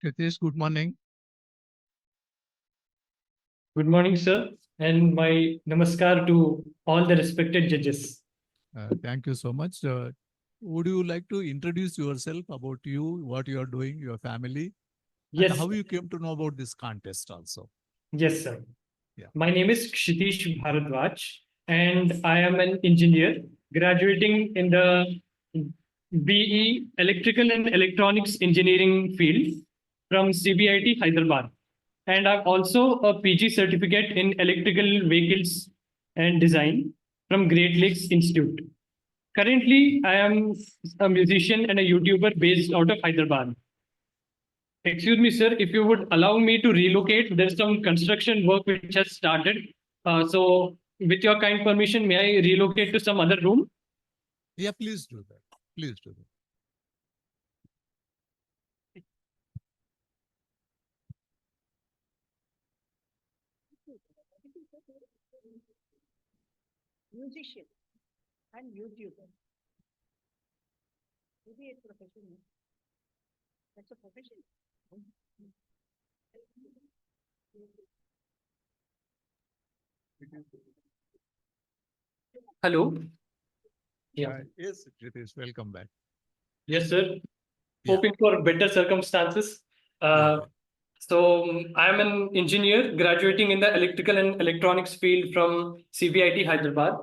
Kshiteissh, good morning. Good morning, sir, and my namaskar to all the respected judges. Thank you so much. Would you like to introduce yourself about you, what you are doing, your family, and Yes, how you came to know about this contest also? yes, sir. Yeah. My name is Kshiteissh Bharadwaj, and I am an engineer graduating in the BE Electrical and Electronics Engineering field from CBIT Hyderabad. And I'm also a PG certificate in Electrical Vehicles and Design from Great Lakes Institute. Currently, I am a musician and a YouTuber based out of Hyderabad. Excuse me, sir, if you would allow me to relocate, there's some construction work which has started. So, with your kind permission, may I relocate to some other room? Yeah, please do that. Please do that. Musician and YouTuber. Maybe a profession. That's a profession. Hello. Yeah. Yes, Kshiteissh, welcome back. Yes, sir. Yeah. Hoping for better circumstances. Yeah. I am an engineer graduating in the electrical and electronics field from CBIT Hyderabad.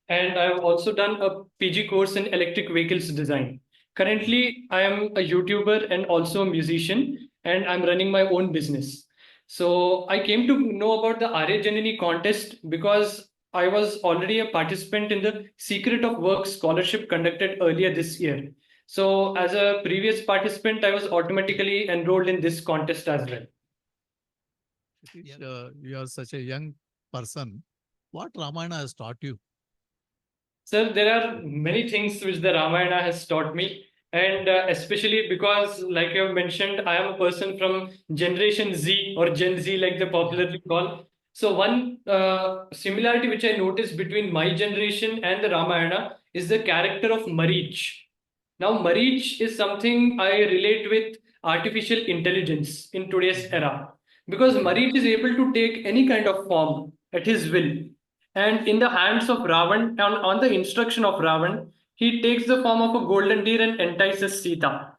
And I've also done a PG course in electric vehicles design. Currently, I am a YouTuber and also a musician, and I'm running my own business. So I came to know about the Aaryajanani contest because I was already a participant in the Secret of Work scholarship conducted earlier this year. So as a previous participant, I was automatically enrolled in this contest as well. Kshiteissh, you are such a young person. What Ramayana has taught you? Sir, there are many things which the Ramayana has taught me, and especially because, like you have mentioned, I am a person from Generation Z or Gen Z, like they popularly call. So, one similarity which I noticed between my generation and the Ramayana is the character of Marich. Now, Marich is something I relate with artificial intelligence in today's era because Marich is able to take any kind of form at his will. And in the hands of Ravan, on the instruction of Ravan, he takes the form of a golden deer and entices Sita.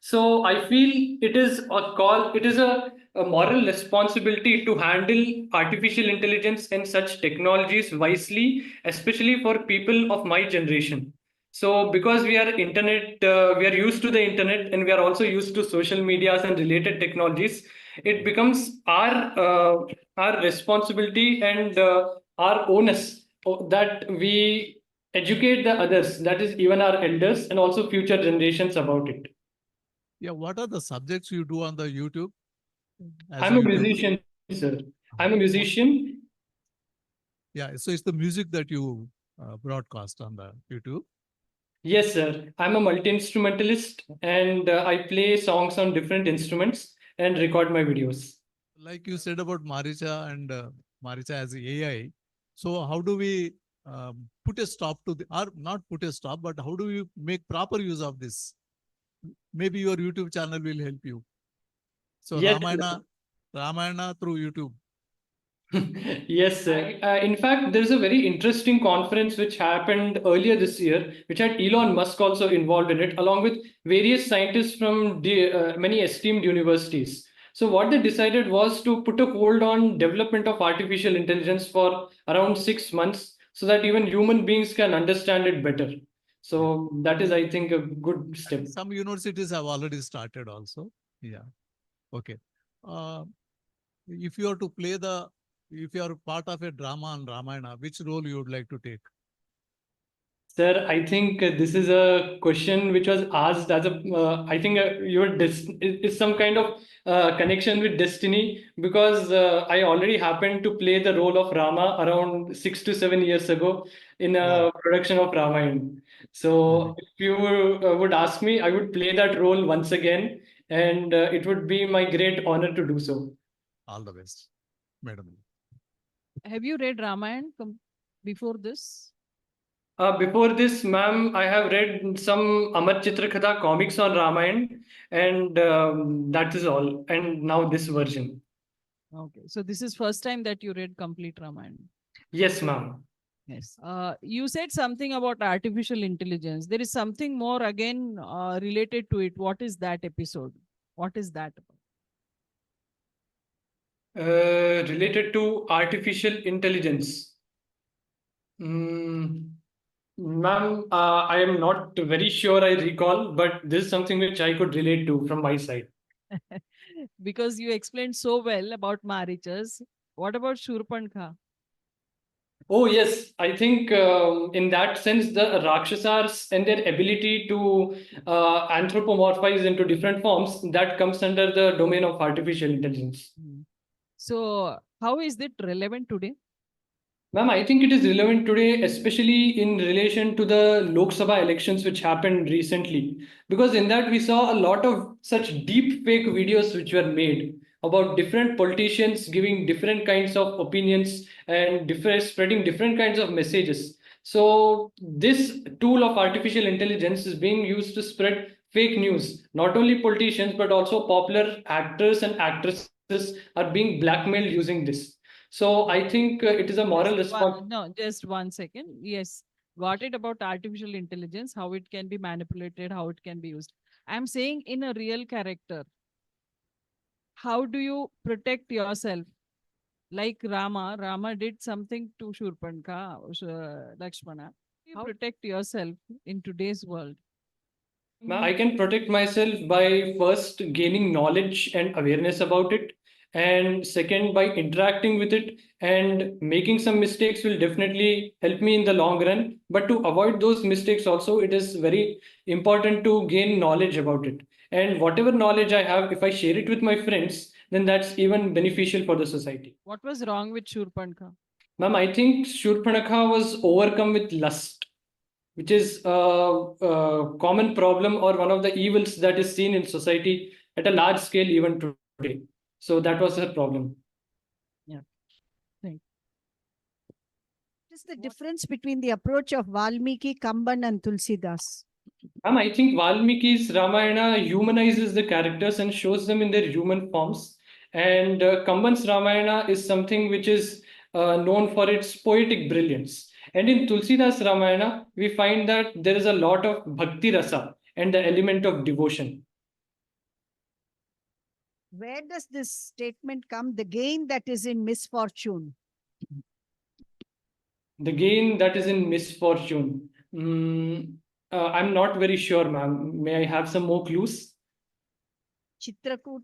So I feel it is a moral responsibility to handle artificial intelligence and such technologies wisely, especially for people of my generation. So because we are used to the internet and we are also used to social medias and related technologies, it becomes our responsibility and our onus that we educate the others, that is even our elders and also future generations about it. Yeah, what are the subjects you do on the YouTube? As I'm a YouTuber? musician, sir. I'm a musician. Yeah, so it's the music that you broadcast on the YouTube. Yes, sir. I'm a multi-instrumentalist and I play songs on different instruments and record my videos. Like you said about Maricha and Maricha as AI. So how do we put a stop to the, or not put a stop, but how do we make proper use of this? Maybe your YouTube channel will help you. So Yes, Ramayana through YouTube. yes, sir. In fact, there's a very interesting conference which happened earlier this year, which had Elon Musk also involved in it, along with various scientists from many esteemed universities. So, what they decided was to put a hold on development of artificial intelligence for around 6 months, so that even human beings can understand it better. So, that is, I think, a good step. Some universities have already started also. Yeah. Okay. Uh, if you are to play if you are part of a drama on Ramayana, which role you would like to take? Sir, I think this is a question which was asked as I think it's some kind of connection with destiny because I already happened to play the role of Rama around 6 to 7 years ago in a production of Ramayana. So if you would ask me, I would play that role once again, and it would be my great honor to do so. All the best, madam. Have you read Ramayana before this? Before this, ma'am, I have read some Amar Chitrakatha comics on Ramayana, and that is all. And now this version. Okay, so this is first time that you read complete Ramayana. Yes, ma'am. Yes. You said something about artificial intelligence. There is something more again related to it. What is that episode? What is that about? Related to artificial intelligence. Mm, ma'am, I am not very sure I recall, but this is something which I could relate to from my side. Because you explained so well about marriages. What about Shurpankha? Oh, yes. I think in that sense, the Rakshasas and their ability to anthropomorphize into different forms, that comes under the domain of artificial intelligence. So, how is it relevant today? Ma'am, I think it is relevant today, especially in relation to the Lok Sabha elections which happened recently. Because in that we saw a lot of such deep fake videos which were made about different politicians giving different kinds of opinions and spreading different kinds of messages. So this tool of artificial intelligence is being used to spread fake news. Not only politicians, but also popular actors and actresses are being blackmailed using this. So I think it is a moral responsibility. No, just 1 second. Yes, got it about artificial intelligence, how it can be manipulated, how it can be used. I'm saying in a real character, how do you protect yourself? Like Rama did something to Shurpankha, Lakshmana. You protect yourself in today's world. I can protect myself by first gaining knowledge and awareness about it, and second, by interacting with it and making some mistakes will definitely help me in the long run. But to avoid those mistakes, also, it is very important to gain knowledge about it. And whatever knowledge I have, if I share it with my friends, then that's even beneficial for the society. What was wrong with Shurpankha? Ma'am, I think Shurpanakha was overcome with lust, which is a common problem or one of the evils that is seen in society at a large scale even today. So that was her problem. Yeah. Thank What is the difference between the approach of Valmiki, Kamban, and Tulsidas? I think Valmiki's Ramayana humanizes the characters and shows them in their human forms. And Kamban's Ramayana is something which is known for its poetic brilliance. And in Tulsidas Ramayana, we find that there is a lot of bhakti rasa and the element of devotion. Where does this statement come? The gain that is in misfortune. The gain that is in misfortune. I'm not very sure, ma'am. May I have some more clues? Chitrakut.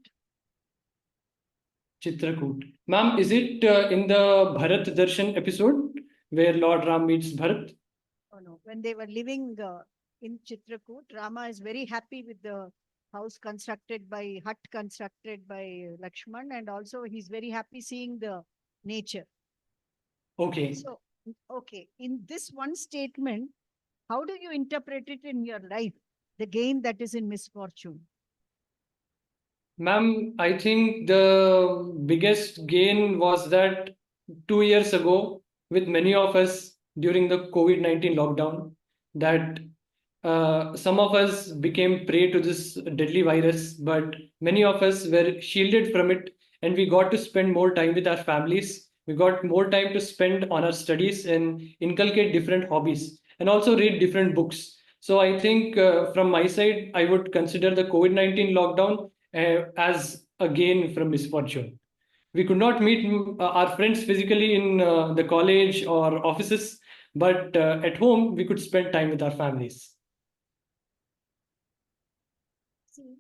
Chitrakoot. Ma'am, is it in the Bharat Darshan episode where Lord Ram meets Bharat? Oh no, when they were living in Chitrakut, Rama is very happy with the house constructed by, hut constructed by Lakshman, and also he's very happy seeing the nature. Okay. So, okay, in this one statement, how do you interpret it in your life? The gain that is in misfortune. Ma'am, I think the biggest gain was that 2 years ago, with many of us during the COVID-19 lockdown, that some of us became prey to this deadly virus, but many of us were shielded from it, and we got to spend more time with our families. We got more time to spend on our studies and inculcate different hobbies and also read different books. So I think from my side, I would consider the COVID-19 lockdown as a gain from misfortune. We could not meet our friends physically in the college or offices, but at home we could spend time with our families. See,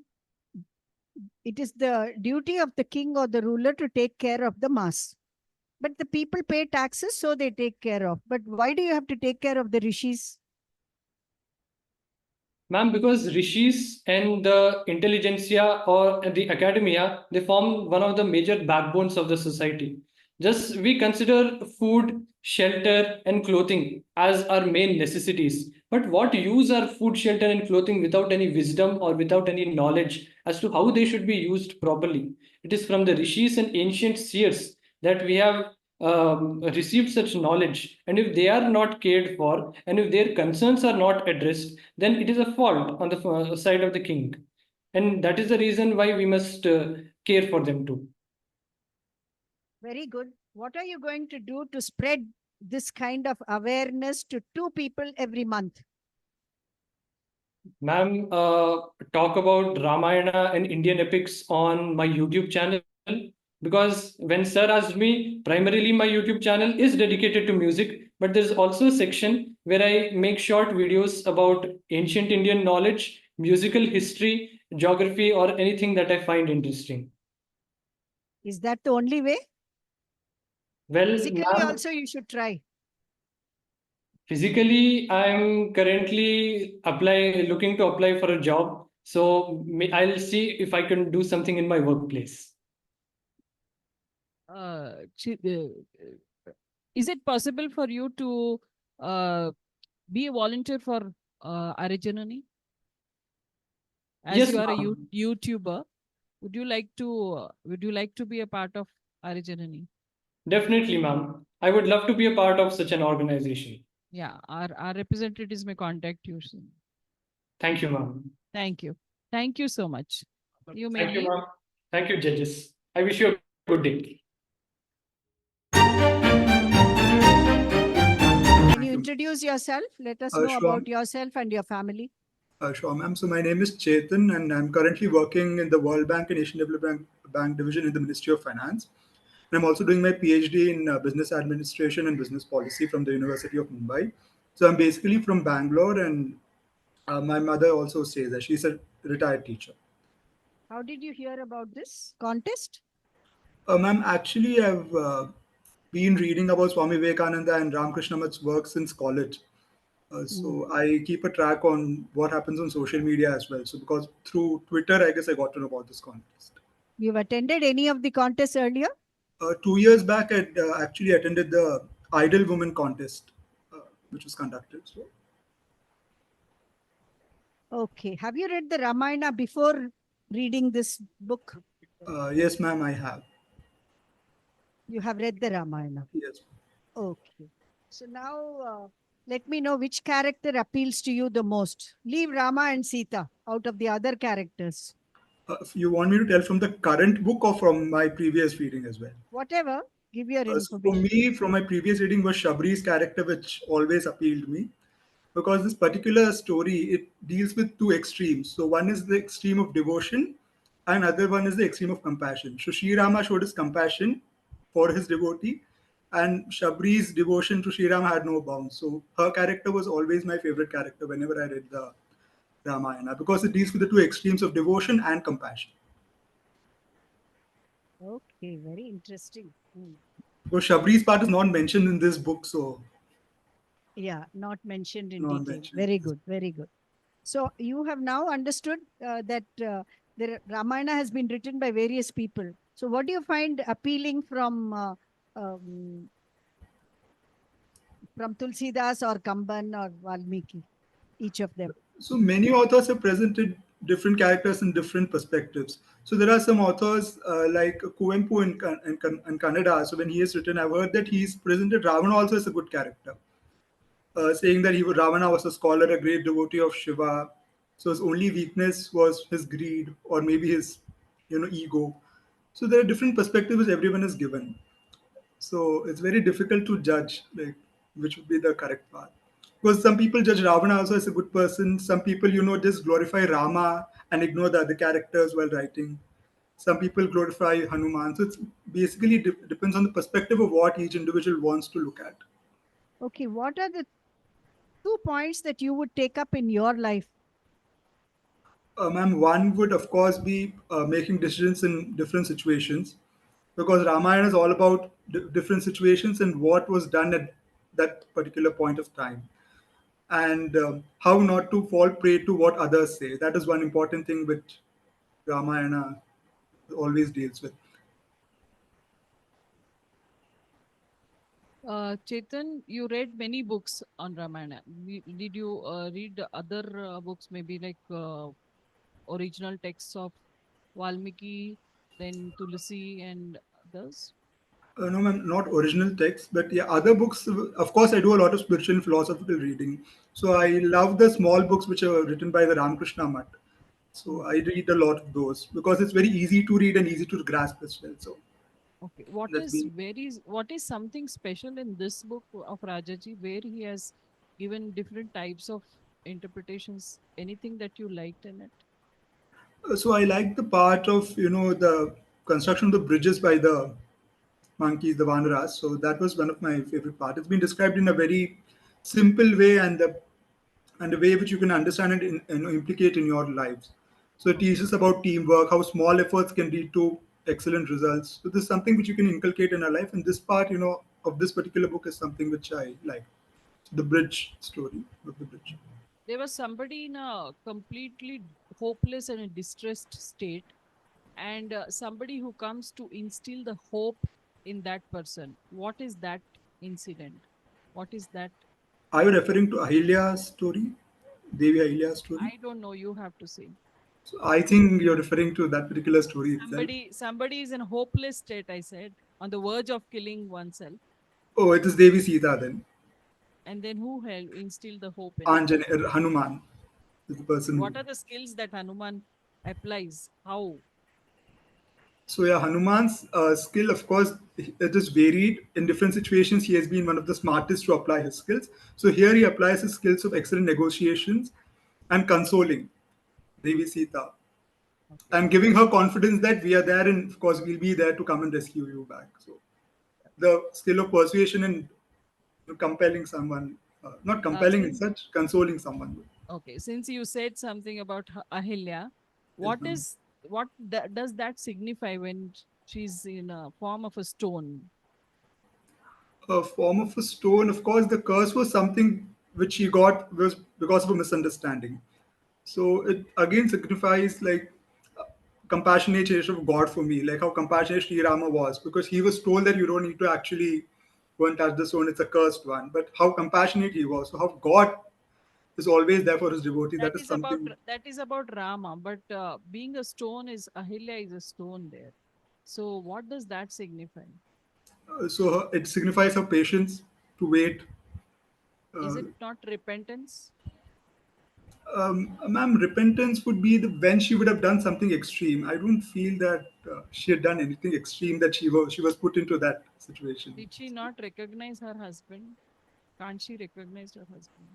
it is the duty of the king or the ruler to take care of the mass. But the people pay taxes, so they take care of. But why do you have to take care of the rishis? Ma'am, because rishis and the intelligentsia or the academia, they form one of the major backbones of the society. Just we consider food, shelter, and clothing as our main necessities. But what use are food, shelter, and clothing without any wisdom or without any knowledge as to how they should be used properly? It is from the rishis and ancient seers that we have received such knowledge, and if they are not cared for, and if their concerns are not addressed, then it is a fault on the side of the king. And that is the reason why we must care for them too. Very good. What are you going to do to spread this kind of awareness to 2 people every month? Ma'am, talk about Ramayana and Indian epics on my YouTube channel, because when sir asked me, primarily my YouTube channel is dedicated to music, but there's also a section where I make short videos about ancient Indian knowledge, musical history, geography, or anything that I find interesting. Is that the only way? Well, Physically ma'am, also you should try. physically, I'm currently looking to apply for a job. So I'll see if I can do something in my workplace. Is it possible for you to be a volunteer for Aaryajanani? As Yes, you are a ma'am. YouTuber, would you like to be a part of Aaryajanani? Definitely, ma'am. I would love to be a part of such an organization. Yeah, our representatives may contact you soon. Thank you, ma'am. Thank you. Thank you so much. You may Thank you, leave. ma'am. Thank you, judges. I wish you a good day. Can you introduce yourself? Let us know Sure. about yourself and your family. Sure, ma'am. So my name is Chetan, and I'm currently working in the World Bank and Asian Development Bank division in the Ministry of Finance. And I'm also doing my PhD in business administration and business policy from the University of Mumbai. So I'm basically from Bangalore, and my mother also stays there. She's a retired teacher. How did you hear about this contest? Ma'am, actually, I've been reading about Swami Vivekananda and Ramakrishna Math's work since college. So I keep a track on what happens on social media as well. So because through Twitter, I guess I got to know about this contest. You've attended any of the contests earlier? 2 years back, I actually attended the Idol Woman contest, which was conducted. So Okay. Have you read the Ramayana before reading this book? yes, ma'am, I have. You have read the Ramayana. Yes. Okay. So now let me know which character appeals to you the most. Leave Rama and Sita out of the other characters. If you want me to tell from the current book or from my previous reading as well? Whatever, give your So for information. me, from my previous reading was Shabri's character, which always appealed me, because this particular story, it deals with two extremes. So one is the extreme of devotion, and other one is the extreme of compassion. So Sri Rama showed his compassion for his devotee, and Shabri's devotion to Sri Rama had no bounds. So her character was always my favorite character whenever I read the Ramayana, because it deals with the two extremes of devotion and compassion. Okay, very interesting. Because Shabri's part is not mentioned in this book, so Yeah, not mentioned in not detail. mentioned. Very good, very good. So you have now understood that the Ramayana has been written by various people. So what do you find appealing from Tulsidas or Kamban or Valmiki, each of them? So many authors have presented different characters in different perspectives. So there are some authors like Kuvempu in Kannada. So when he has written, I've heard that he's presented Ravana also as a good character, saying that Ravana was a scholar, a great devotee of Shiva. So his only weakness was his greed or maybe his, ego. So there are different perspectives everyone is given. So it's very difficult to judge like which would be the correct path. Because some people judge Ravana also as a good person. Some people, just glorify Rama and ignore the other characters while writing. Some people glorify Hanuman. So it's basically depends on the perspective of what each individual wants to look at. Okay, what are the 2 points that you would take up in your life? Ma'am, one would of course be making decisions in different situations, because Ramayana is all about different situations and what was done at that particular point of time, and how not to fall prey to what others say. That is one important thing which Ramayana always deals with. Chetan, you read many books on Ramayana. Did you read other books, maybe like original texts of Valmiki, then Tulsi and others? No, ma'am, not original text, but yeah, other books. Of course, I do a lot of spiritual and philosophical reading. So I love the small books which are written by the Ramakrishna Mutt. So I read a lot of those because it's very easy to read and easy to grasp as well. So Okay. that's been. What is something special in this book of Rajaji where he has given different types of interpretations? Anything that you liked in it? So I like the part of the construction of the bridges by the monkeys, the Vanaras. So that was one of my favorite part. It's been described in a very simple way and a way which you can understand and implicate in your lives. So it Okay. teaches about teamwork, how small efforts can lead to excellent results. So this is something which you can inculcate in our life. And this part, of this particular book is something which I like. The bridge story of the bridge. There was somebody in a completely hopeless and a distressed state, and somebody who comes to instill the hope in that person. What is that incident? What is that? Are you referring to Ahilya's story? Devi Ahilya's story? I don't know. You have to say. So I think you're referring to that particular story itself. Somebody is in a hopeless state, I said, on the verge of killing oneself. Oh, it is Devi Sita then. And then who instilled the hope in her? Anjane, Hanuman is the person who. What are the skills that Hanuman applies? How? So yeah, Hanuman's skill, of course, it is varied in different situations. He has been one of the smartest to apply his skills. So here he applies his skills of excellent negotiations and consoling Devi Sita Okay. and giving her confidence that we are there and of course we'll be there to come and rescue you back. So the skill of persuasion and compelling someone, not compelling in Since such, consoling someone. Okay, since you said something about Ahilya, Yes, what ma'am. is does that signify when she's in a form of a stone? A form of a stone. Of course, the curse was something which he got was because of a misunderstanding. So it again signifies like compassionate nature of God for me, like how compassionate Sri Rama was, because he was told that you don't need to actually go and touch the stone; it's a cursed one. But how compassionate he was, so how God is always there for his devotee. That is something. That is about Rama, but being a stone is Ahilya is a stone there. So what does that signify? So it signifies her patience to wait. Is Uh, it not repentance? Ma'am, repentance would be the when she would have done something extreme. I don't feel that she had done anything extreme that she was put into that situation. Did she not recognize her husband? Can't she recognize her husband?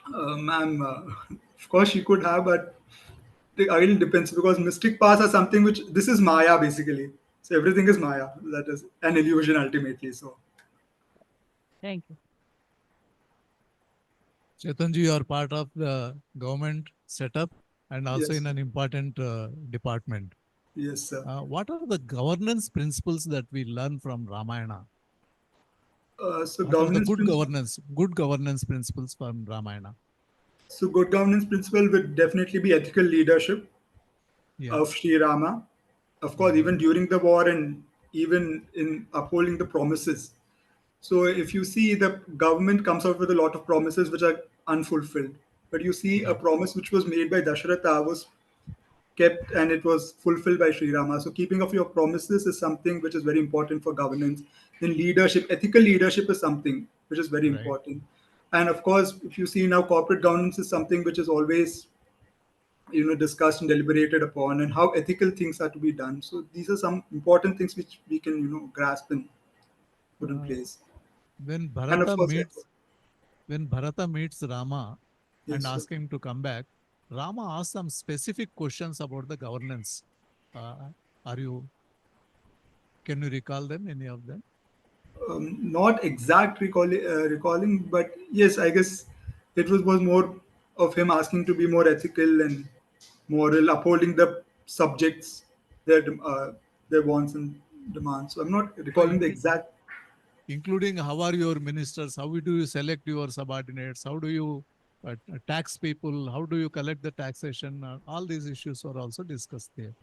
Ma'am, of course she could have, but it again depends because mystic paths are something which this is Maya basically. So everything is Maya. That is an illusion ultimately. So Thank you. Chetanji, you are part of the government setup and also yes, in an important department. yes, sir. What are the governance principles that we learn from Ramayana? So What are the governance principle. good governance principles from Ramayana? So good governance principle would definitely be ethical leadership Yeah. of Sri Rama. Of course, Mhm. even during the war and even in upholding the promises. So if you see the government comes out with a lot of promises which are unfulfilled, but you see a Yeah. promise which was made by Dasharatha was kept and it was fulfilled by Sri Rama. So keeping of your promises is something which is very important for governance. Then leadership, ethical leadership is something which is very Right. important. And of course, if you see now corporate governance is something which is always discussed and deliberated upon and how ethical things are to be done. So these are some important things which we can grasp and put in Uh, place. when And of Bharata course meets effort. when Bharata meets Rama and Yes, sir. asks him to come back, Rama asks some specific questions about the governance. Uh, are you can you recall them? Any of them? Not exact recalling, but yes, I guess it was more of him asking to be more ethical and moral, upholding the subjects, their wants and demands. So I'm not So recalling the exact. including how are your ministers? How do you select your subordinates? How do you tax people? How do you collect the taxation? All these issues are also discussed there.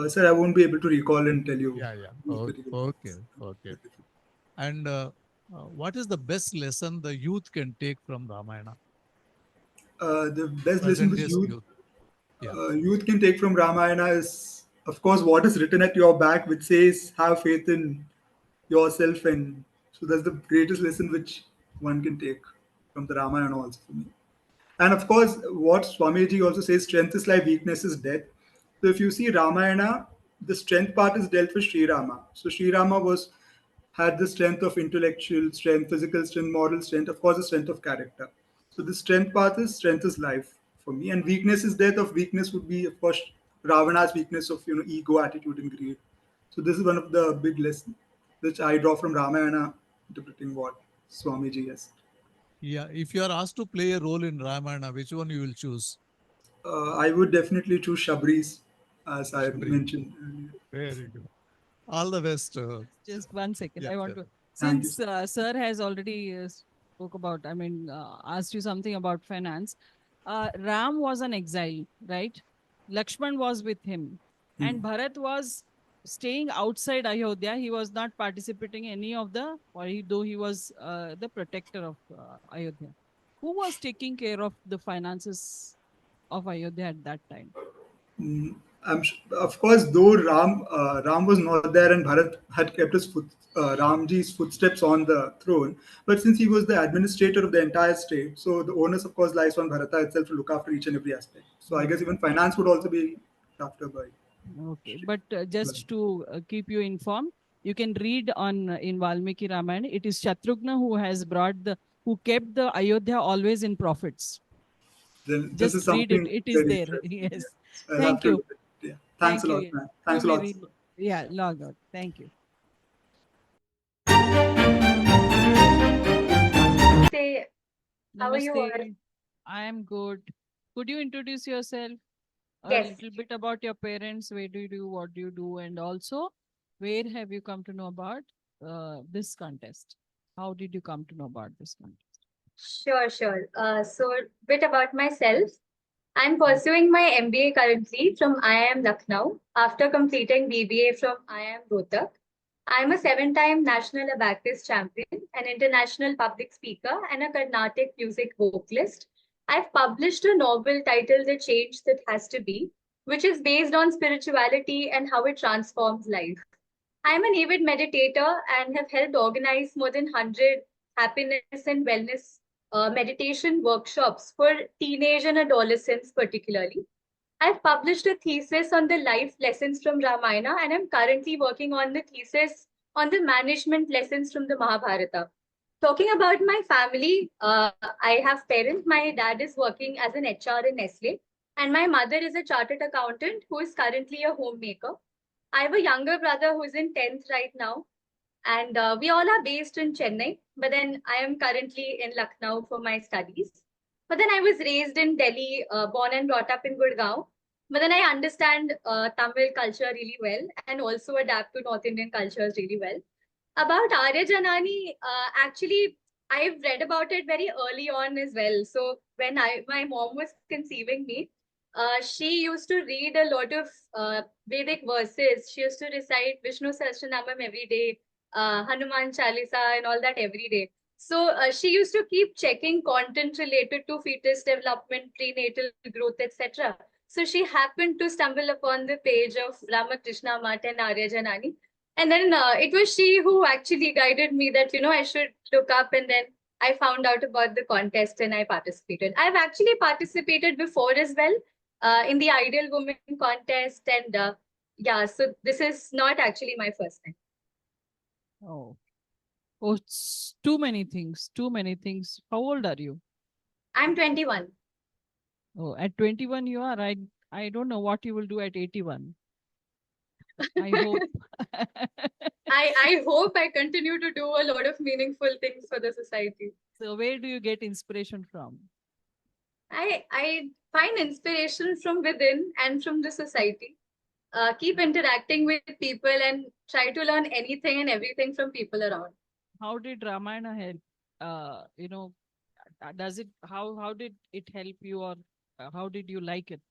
Sir, I won't be able to recall and tell you Yeah, yeah. these particular Okay, things. okay. And what is the best lesson the youth can take from Ramayana? The best lesson Present which day's youth. Yeah. youth can take from Ramayana is, of course, what is written at your back, which says, "Have faith in yourself. And so that's the greatest lesson which one can take from the Ramayana also for me. And of course, what Swamiji also says, strength is life, weakness is death. So if you see Ramayana, the strength part is dealt with Sri Rama. So Sri Rama had the strength of intellectual strength, physical strength, moral strength, of course, the strength of character. So the strength is life for me, and weakness is death. Of weakness would be, of course, Ravana's weakness of ego, attitude, and greed. So this is one of the big lessons which I draw from Ramayana, interpreting what Swamiji has. Yeah, if you are asked to play a role in Ramayana, which one you will choose? I would definitely choose Shabris, as I Shabri. mentioned earlier. Very good. All the best. Just 1 second. Yeah, I want yeah. to, Thank you. since sir has already spoke about, asked you something about finance. Ram was an exile, right? Lakshman was with him, and Bharat was staying outside Ayodhya. He was not participating any of the, though he was the protector of Ayodhya. Who was taking care of the finances of Ayodhya at that time? Mm, of course, though Ram was not there and Bharat had kept Ramji's footsteps on the throne, but since he was the administrator of the entire state, so the onus, of course, lies on Bharata itself to look after each and every aspect. So I guess even finance would also be looked after by. Okay, but just to keep you informed, you can read on in Valmiki Ramayana. It is Shatrugna who kept the Ayodhya always in profits. Then this is Just read it. something It is very there. interesting. Yes. I'll have Thank to you. look at it. Yeah. Thanks Thank a you. lot, man. You Thanks a may lot. read. Yeah, log out. Thank you. Say, how are you all? Namaste. I am good. Could you introduce yourself a Yes, little bit about your parents? Where do you do? What do you do? And also, where have you come to know about this contest? How did you come to know about this contest? sure. So, bit about myself. I'm pursuing my MBA currently from IIM Lucknow after completing BBA from IIM Rohtak. I'm a 7-time national abacus champion, an international public speaker, and a Carnatic music vocalist. I've published a novel titled The Change That Has to Be, which is based on spirituality and how it transforms life. I'm an avid meditator and have helped organize more than 100 happiness and wellness meditation workshops for teenage and adolescents, particularly. I've published a thesis on the life lessons from Ramayana, and I'm currently working on the thesis on the management lessons from the Mahabharata. Talking about my family, I have parents. My dad is working as an HR in Nestle, and my mother is a chartered accountant who is currently a homemaker. I have a younger brother who's in 10th right now, and we all are based in Chennai, but then I am currently in Lucknow for my studies. But then I was raised in Delhi, born and brought up in Gurgaon. But then I understand Tamil culture really well and also adapt to North Indian cultures really well. About Aaryajanani, actually, I've read about it very early on as well. So when my mom was conceiving me, she used to read a lot of Vedic verses. She used to recite Vishnu Sahasranamam every day, Hanuman Chalisa and all that every day. So she used to keep checking content related to fetus development, prenatal growth, etc. So she happened to stumble upon the page of Ramakrishna Math and Aaryajanani. And then it was she who actually guided me that, I should look up. And then I found out about the contest and I participated. I've actually participated before as well in the Ideal Woman contest. And yeah, so this is not actually my first time. Oh, it's too many things. Too many things. How old are you? I'm 21. Oh, at 21 you are. I don't know what you will do at 81. I hope. I hope I continue to do a lot of meaningful things for the society. So where do you get inspiration from? I find inspiration from within and from the society. Keep interacting with people and try to learn anything and everything from people around. How did Ramayana help? Does it, how did it help you, or how did you like it?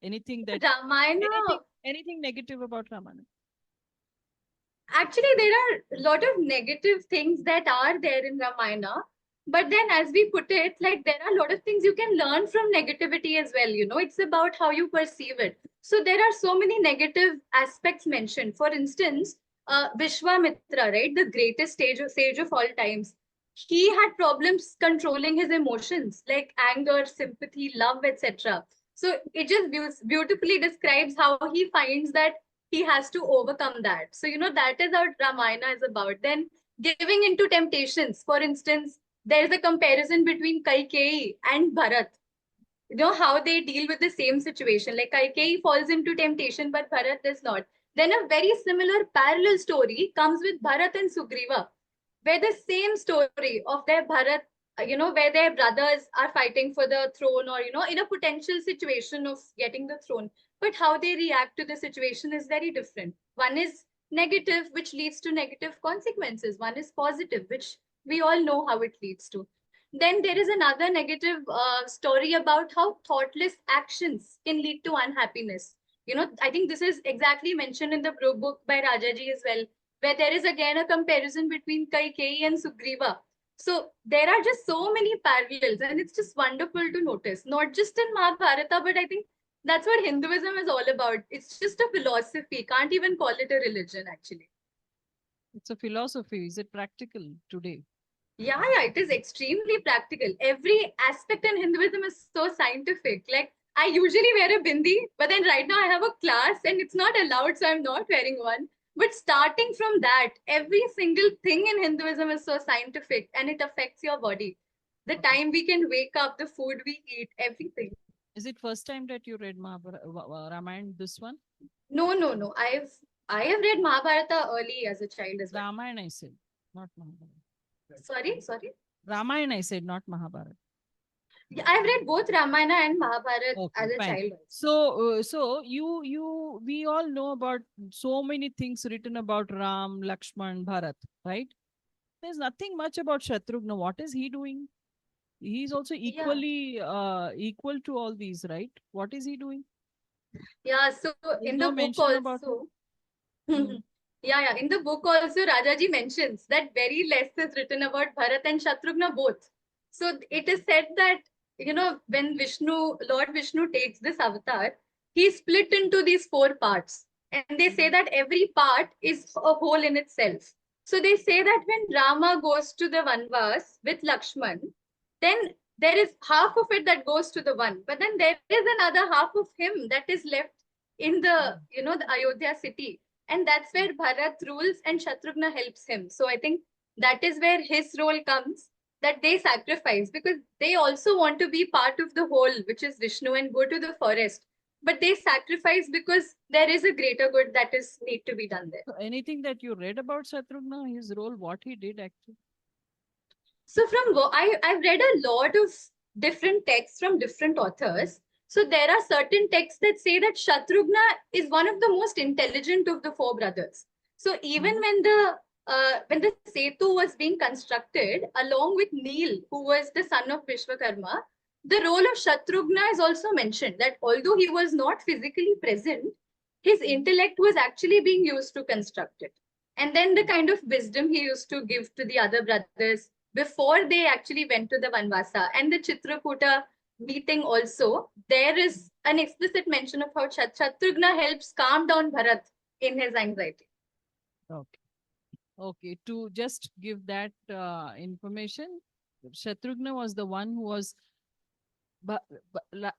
Anything Ramayana, anything negative about Ramayana? actually, there are a lot of negative things that are there in Ramayana. But then, as we put it, like there are a lot of things you can learn from negativity as well. It's about how you perceive it. So there are so many negative aspects mentioned. For instance, Vishwamitra, right, the greatest sage of all times, he had problems controlling his emotions like anger, sympathy, love, etc. So it just beautifully describes how he finds that he has to overcome that. So, that is what Ramayana is about. Then giving into temptations. For instance, there is a comparison between Kaikeyi and Bharat. How they deal with the same situation. Like Kaikeyi falls into temptation, but Bharat does not. Then a very similar parallel story comes with Bharat and Sugriva, where the same story of their Bharat, where their brothers are fighting for the throne or, in a potential situation of getting the throne. But how they react to the situation is very different. One is negative, which leads to negative consequences. One is positive, which we all know how it leads to. Then there is another negative story about how thoughtless actions can lead to unhappiness. I think this is exactly mentioned in the book by Rajaji as well, where there is again a comparison between Kaikeyi and Sugriva. So there are just so many parallels, and it's just wonderful to notice, not just in Mahabharata, but I think that's what Hinduism is all about. It's just a philosophy. Can't even call it a religion, actually. It's a philosophy. Is it practical today? Yeah, it is extremely practical. Every aspect in Hinduism is so scientific. Like, I usually wear a bindi, but then right now I have a class and it's not allowed, so I'm not wearing one. But starting from that, every single thing in Hinduism is so scientific and it affects your body. The time we can wake up, the food we eat, everything. Is it first time that you read Ramayana, this one? No. I have read Mahabharata early as a child as well. Ramayana, I said, not Mahabharata. Sorry. Ramayana, I said, not Mahabharata. Yeah, I've read both Ramayana and Mahabharata as a fine. child. So we all know about so many things written about Ram, Lakshman, Bharat, right? There's nothing much about Shatrughna. What is he doing? He's also equally equal to all these, right? What is he doing? Yeah, so in the no book mention about also, yeah, in the book also, Rajaji mentions that very less is written about Bharat and Shatrughna both. So it is said that, when Lord Vishnu takes this avatar, he split into these 4 parts. And they say that every part is a whole in itself. So they say that when Rama goes to the Vanvas with Lakshman, then there is half of it that goes to the one, but then there is another half of him that is left in the, the Ayodhya city. And that's where Bharat rules and Shatrughna helps him. So I think that is where his role comes, that they sacrifice because they also want to be part of the whole, which is Vishnu, and go to the forest. But they sacrifice because there is a greater good that is need to be done there. So anything that you read about Shatrughna, his role, what he did actually? So I've read a lot of different texts from different authors. So there are certain texts that say that Shatrughna is one of the most intelligent of the 4 brothers. So even when the Setu was being constructed, along with Neel, who was the son of Vishwakarma, the role of Shatrughna is also mentioned, that although he was not physically present, his intellect was actually being used to construct it. And then the kind of wisdom he used to give to the other brothers before they actually went to the Vanvasa. And the Chitrakuta meeting also, there is an explicit mention of how Shatrughna helps calm down Bharat in his anxiety. Okay, to just give that information, Shatrughna was the one who was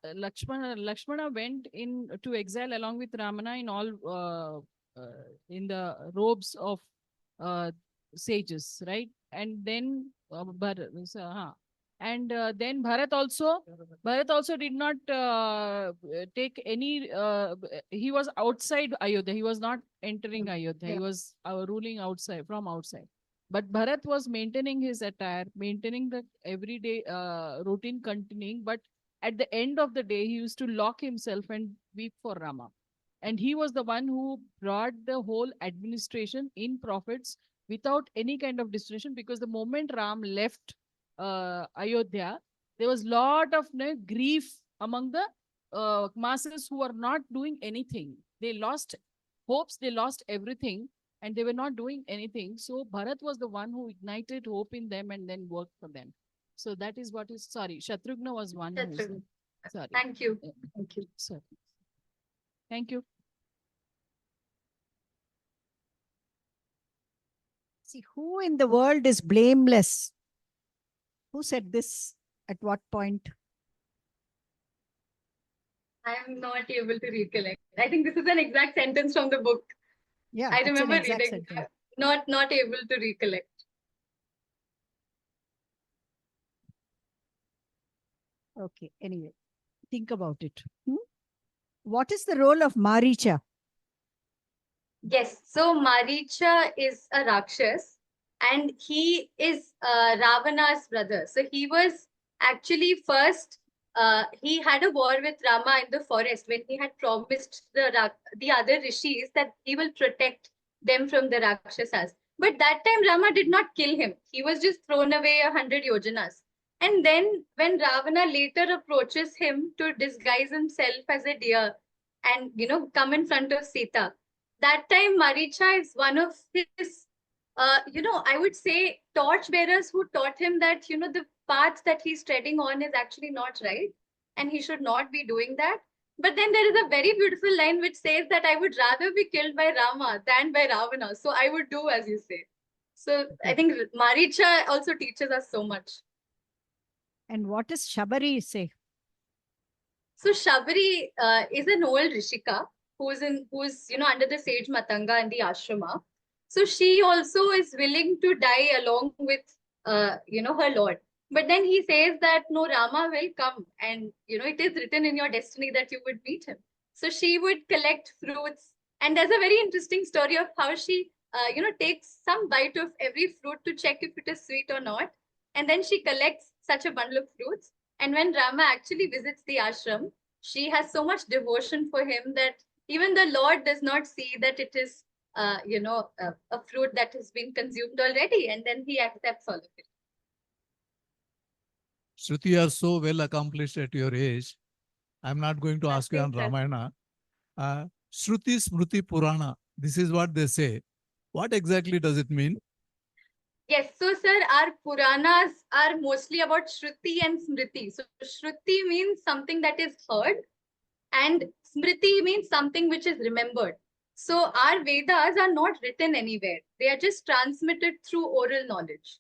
Lakshmana went in to exile along with Ramana in all in the robes of sages, right? And then then Bharat also did not take any. He was outside Ayodhya. He was not entering Ayodhya. He was ruling outside from outside. But Bharat was maintaining his attire, maintaining the everyday routine continuing. But at the end of the day, he used to lock himself and weep for Rama. And he was the one who brought the whole administration in profits without any kind of distraction, because the moment Ram left Ayodhya, there was lot of grief among the masses who were not doing anything. They lost hopes, they lost everything, and they were not doing anything. So Bharat was the one who ignited hope in them and then worked for them. So that is what is, sorry, Shatrughna was one who was, sorry. Thank you. Thank you. Sorry. Thank you. See, who in the world is blameless? Who said this? At what point? I am not able to recollect. I think this is an exact sentence from the book. Yeah, I it's an remember exact reading, sentence. not able to recollect. Okay, anyway, think about it. What is the role of Maricha? Yes, so Maricha is a Rakshas and he is Ravana's brother. So he was actually first, he had a war with Rama in the forest when he had promised the other rishis that he will protect them from the Rakshasas. But that time Rama did not kill him. He was just thrown away 100 yojanas. And then when Ravana later approaches him to disguise himself as a deer and, come in front of Sita, that time Maricha is one of his, I would say torch bearers who taught him that, the path that he's treading on is actually not right and he should not be doing that. But then there is a very beautiful line which says that I would rather be killed by Rama than by Ravana. So I would do as you say. So I think Maricha also teaches us so much. And what does Shabari say? So Shabari is an old Rishika who's under the sage Matanga in the ashrama. So she also is willing to die along with her lord. But then he says that no, Rama will come, and it is written in your destiny that you would meet him. So she would collect fruits, and there's a very interesting story of how she takes some bite of every fruit to check if it is sweet or not, and then she collects such a bundle of fruits. And when Rama actually visits the ashram, she has so much devotion for him that even the Lord does not see that it is, a fruit that has been consumed already, and then he accepts all of it. Shruti, you are so well accomplished at your age. I'm not going to ask you on Ramayana. Shruti Smriti Purana. This is what they say. What exactly does it mean? Yes, so sir, our Puranas are mostly about Shruti and Smriti. So Shruti means something that is heard, and Smriti means something which is remembered. So our Vedas are not written anywhere. They are just transmitted through oral knowledge.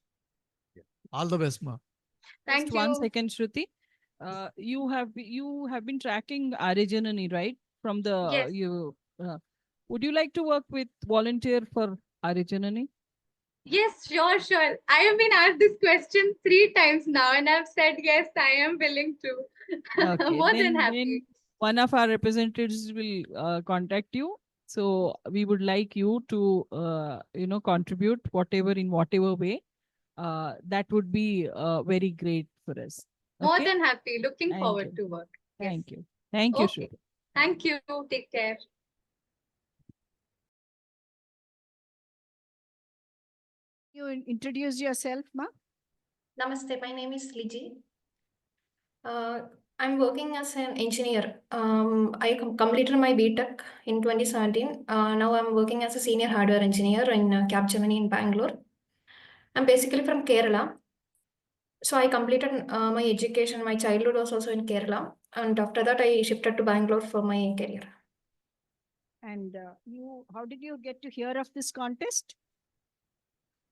All the best, ma. Thank Just you. 1 second, Shruti. You have been tracking Aaryajanani, right? From the Yes. would you like to work with volunteer for Aaryajanani? Yes, sure. I have been asked this question 3 times now, and I've said yes, I am willing to. Okay, More than then happy. one of our representatives will contact you. So we would like you to contribute in whatever way. That would be very great for us. More Okay? than happy. Looking Thank forward you. to work. Thank Yes. you. Thank you, Okay. Shruti. Thank you. Take care. You introduce yourself, ma? Namaste, my name is Liji. I'm working as an engineer. I completed my BTech in 2017. Now I'm working as a senior hardware engineer in Capgemini in Bangalore. I'm basically from Kerala. So I completed my education. My childhood was also in Kerala. And after that, I shifted to Bangalore for my career. And how did you get to hear of this contest?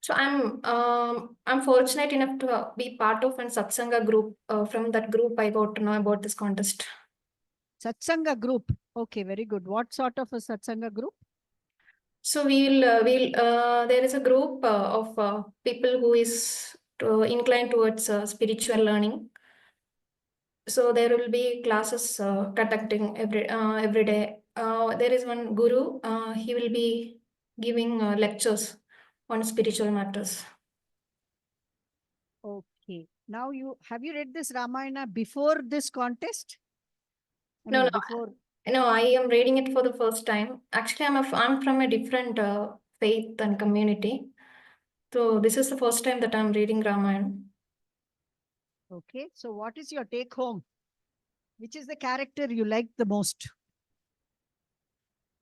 So I'm fortunate enough to be part of an Satsanga group. From that group, I got to know about this contest. Satsanga group. Okay, very good. What sort of a Satsanga group? So there is a group of people who is inclined towards spiritual learning. So there will be classes conducting every day. There is one guru. He will be giving lectures on spiritual matters. Okay. Now have you read this Ramayana before this contest? No, I am reading it for the first time. Actually, I'm from a different faith and community. So this is the first time that I'm reading Ramayana. Okay. So what is your take home? Which is the character you like the most?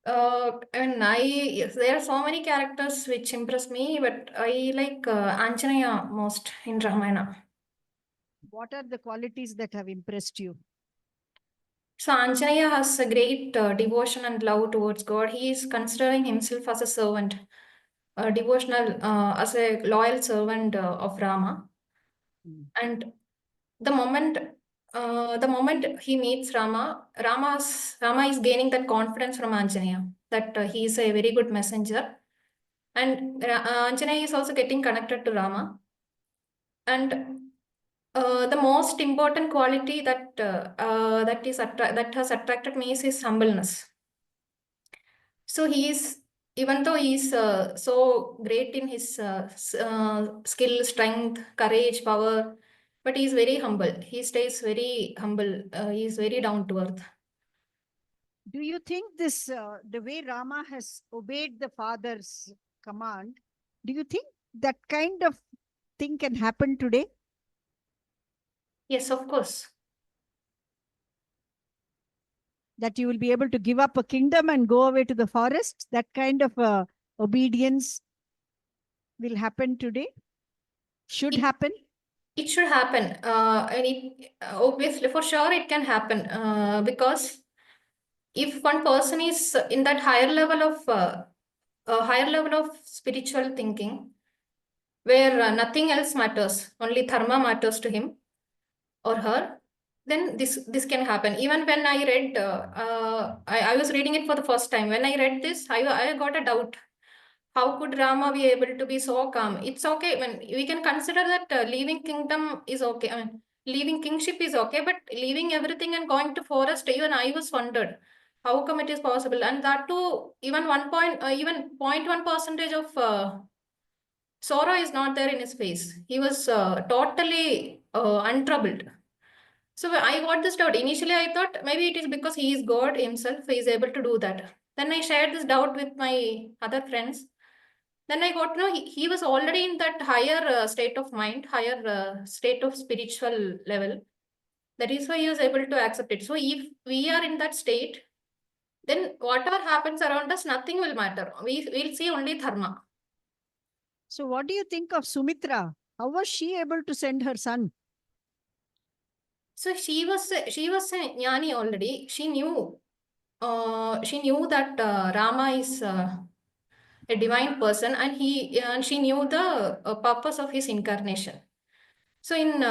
There are so many characters which impress me, but I like Anjanaya most in Ramayana. What are the qualities that have impressed you? So Anjanaya has a great devotion and love towards God. He is considering himself as a servant. devotional, as a loyal servant of Rama. Mm. And the moment he meets Rama, Rama is gaining that confidence from Anjaneya that he is a very good messenger, and Anjaneya is also getting connected to Rama. And the most important quality that has attracted me is his humbleness. So even though he is so great in his skill, strength, courage, power, but he is very humble. He stays very humble. He is very down to earth. Do you think this, the way Rama has obeyed the father's command, do you think that kind of thing can happen today? Yes, of course. That you will be able to give up a kingdom and go away to the forest? That kind of obedience will happen today? Should It- happen? It should happen. And it obviously, for sure, it can happen. Because if one person is in that higher level of spiritual thinking, where nothing else matters, only dharma matters to him or her, then this can happen. Even when I read, I was reading it for the first time. When I read this, I got a doubt. How could Rama be able to be so calm? It's okay when we can consider that leaving kingdom is okay. I mean, leaving kingship is okay, but leaving everything and going to forest, even I was wondered how come it is possible, and that too, even 0.1% of sorrow is not there in his face. He was totally untroubled. So I got this doubt. Initially, I thought maybe it is because he is God himself, he is able to do that. Then I shared this doubt with my other friends. Then I got to know he was already in that higher state of mind, higher state of spiritual level. That is why he was able to accept it. So if we are in that state, then whatever happens around us, nothing will matter. We will see only dharma. So what do you think of Sumitra? How was she able to send her son? So she was a jnani already. She knew that Rama is a divine person, and she knew the purpose of his incarnation. So in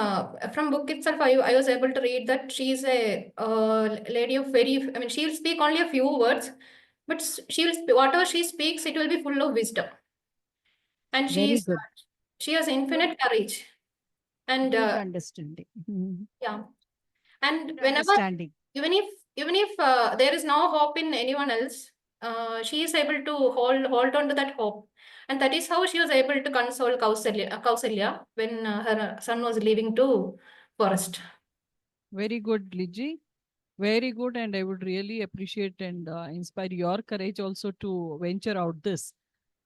from book itself, I was able to read that she is a lady of very. I mean, she will speak only a few words, but she will whatever she speaks, it will be full of wisdom, and Very good. she has infinite courage, and Good understanding. yeah. And Good whenever, understanding. even if there is no hope in anyone else, she is able to hold on to that hope, and that is how she was able to console Kausalya when her son was leaving to forest. Very good, Liji. Very good, and I would really appreciate and inspire your courage also to venture out this.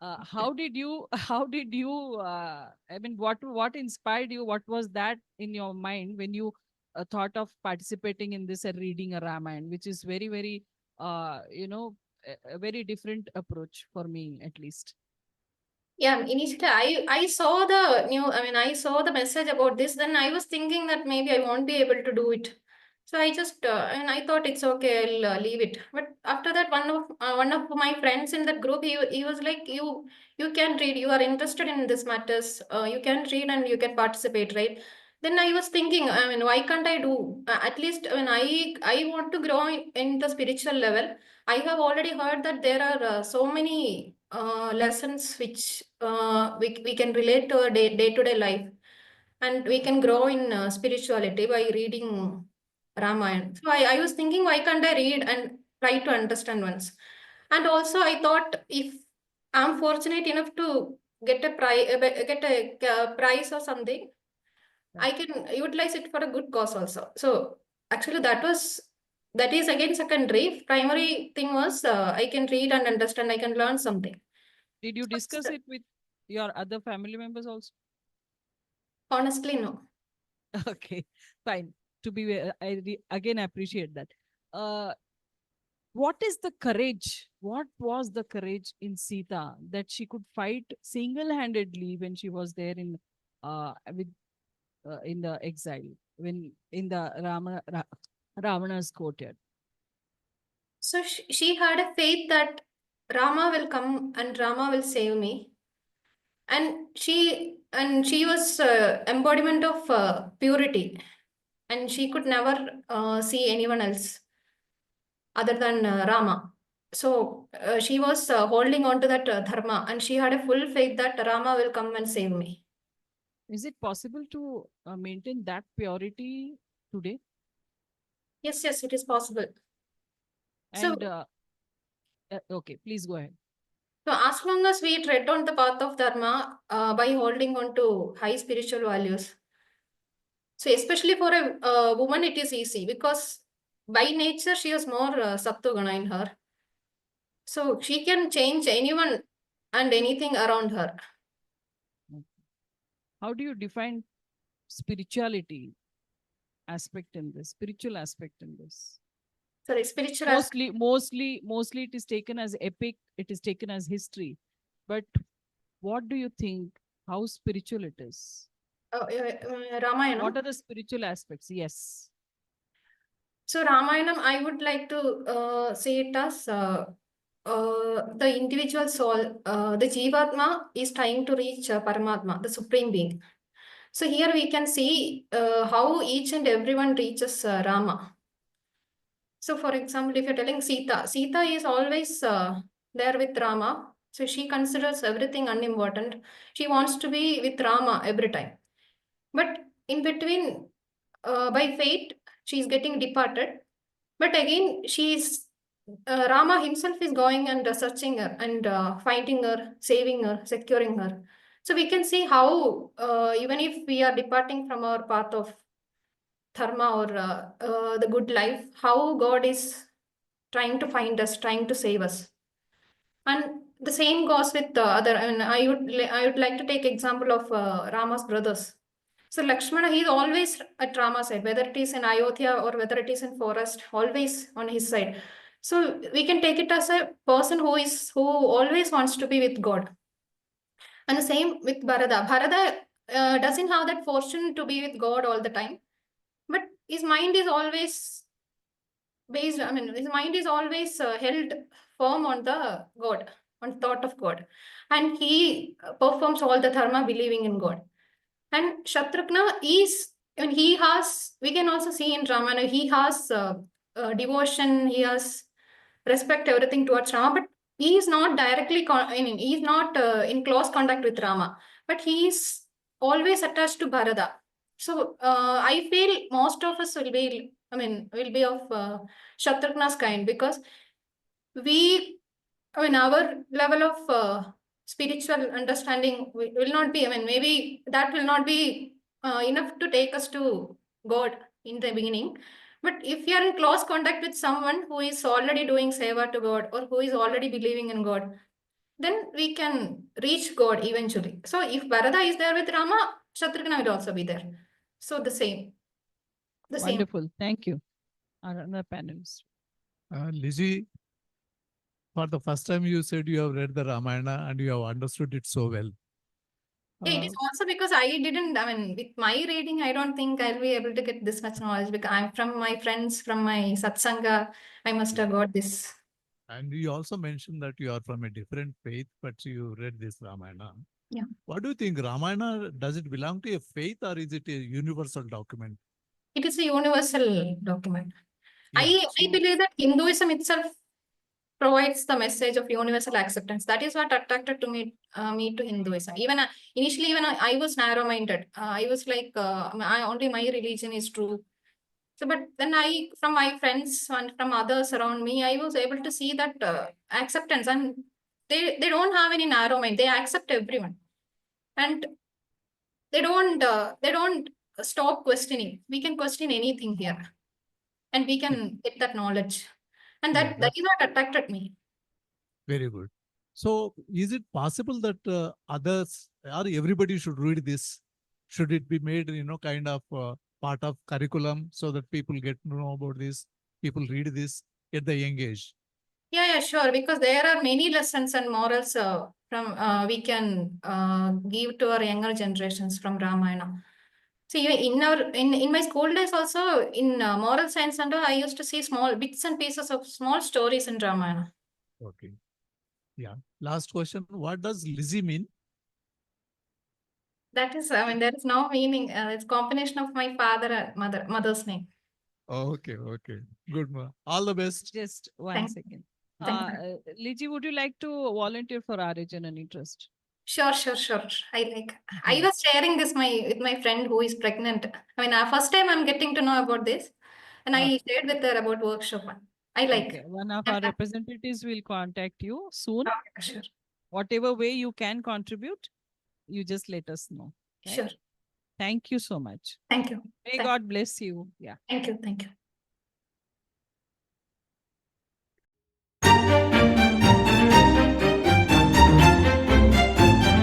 How did you? How did you? I mean, what inspired you? What was that in your mind when you thought of participating in this and reading a Ramayana, which is very, very, a very different approach for me, at least. Yeah, initially I saw the I saw the message about this. Then I was thinking that maybe I won't be able to do it. So I just and I thought it's okay, I'll leave it. But after that, one of my friends in that group, he was like, you can read. You are interested in this matters. You can read and you can participate, right? Then I was thinking, I mean, why can't I do? At least, I mean, I want to grow in the spiritual level. I have already heard that there are so many lessons which we can relate to our day-to-day life, and we can grow in spirituality by reading Ramayana. So I was thinking, why can't I read and try to understand once? And also, I thought if I'm fortunate enough to get a prize or something, I can utilize it for a good cause also. So actually, that is again secondary. Primary thing was I can read and understand. I can learn something. Did you discuss it with your other family members also? Honestly, no. Okay, fine. To be, again appreciate that. What is the courage? What was the courage in Sita that she could fight single-handedly when she was there with in the exile, when in the Ravana's courtyard? So she had a faith that Rama will come and Rama will save me. And she was embodiment of purity, and she could never see anyone else other than Rama. So she was holding on to that dharma, and she had a full faith that Rama will come and save me. Is it possible to maintain that purity today? Yes, it is possible. So, And okay, please go ahead. so as long as we tread on the path of dharma by holding on to high spiritual values, so especially for a woman, it is easy because by nature she has more sattva in her. So she can change anyone and anything around her. How do you define spirituality aspect in this, spiritual aspect in this? Sorry, spiritual aspect. Mostly it is taken as epic, it is taken as history. But what do you think, how spiritual it is? Ramayana. What are the spiritual aspects? Yes. So Ramayanam, I would like to say it as the individual soul, the Jivatma is trying to reach Paramatma, the Supreme Being. So here we can see how each and everyone reaches Rama. So for example, if you're telling Sita is always there with Rama. So she considers everything unimportant. She wants to be with Rama every time. But in between, by fate, she's getting departed. But again, Rama himself is going and searching her and finding her, saving her, securing her. So we can see how even if we are departing from our path of dharma or the good life, how God is trying to find us, trying to save us. And the same goes with the other. I mean, I would like to take example of Rama's brothers. So Lakshmana, he is always at Rama's side, whether it is in Ayodhya or whether it is in forest, always on his side. So we can take it as a person who always wants to be with God. And the same with Bharata. Bharata doesn't have that fortune to be with God all the time, but his mind is always based. I mean, his mind is always held firm on the God, on thought of God, and he performs all the dharma believing in God. And Shatrughna is, and he has, we can also see in Ramayana, he has devotion, he has respect, everything towards Rama, but he is not directly, I mean, he is not in close contact with Rama, but he is always attached to Bharata. So I feel most of us will be of Shatrughna's kind, because our level of spiritual understanding will not be, maybe that will not be enough to take us to God in the beginning. But if you are in close contact with someone who is already doing seva to God or who is already believing in God, then we can reach God eventually. So if Bharata is there with Rama, Shatrughna will also be there. So the same. Wonderful. Thank you. Another panelist. Liji, for the first time you said you have read the Ramayana and you have understood it so well. Yeah, it is also because I didn't, with my reading, I don't think I'll be able to get this much knowledge, because I'm from my friends, from my satsanga, I must have got this. And you also mentioned that you are from a different faith, but you read this Ramayana. Yeah. What do you think? Ramayana, does it belong to a faith or is it a universal document? It is a universal document. Yeah, I believe that Hinduism itself provides the message of universal acceptance. That is what attracted to me to Hinduism. Even initially, even I was narrow-minded. I was like, only my religion is true. So, but then from my friends and from others around me, I was able to see that acceptance, and they don't have any narrow mind. They accept everyone, and they don't stop questioning. We can question anything here, and we can get that knowledge, and that is what attracted me. Very good. So is it possible that others or everybody should read this? Should it be made, kind of part of curriculum so that people get to know about this, people read this at the young age? Yeah, sure. Because there are many lessons and morals from we can give to our younger generations from Ramayana. See, in my school days also, in moral science center, I used to see small bits and pieces of small stories in Ramayana. Okay. Yeah. Last question. What does Lizzie mean? That is, I mean, there is no meaning. It's combination of my father and mother's name. Okay, okay. Good, ma. All the best. Just one Thank- second. thank Liji, would you like to volunteer for Aaryajanani Trust? Sure. I was sharing this with my friend who is pregnant. I mean, first time I'm getting to know about this, and I shared with her about workshop. I like. Okay. One of I'm our happy. representatives will contact you soon. Okay, sure. Whatever way you can contribute, you just let us know. Right? Sure. Thank you so much. Thank you. May God bless you. Yeah. Thank you.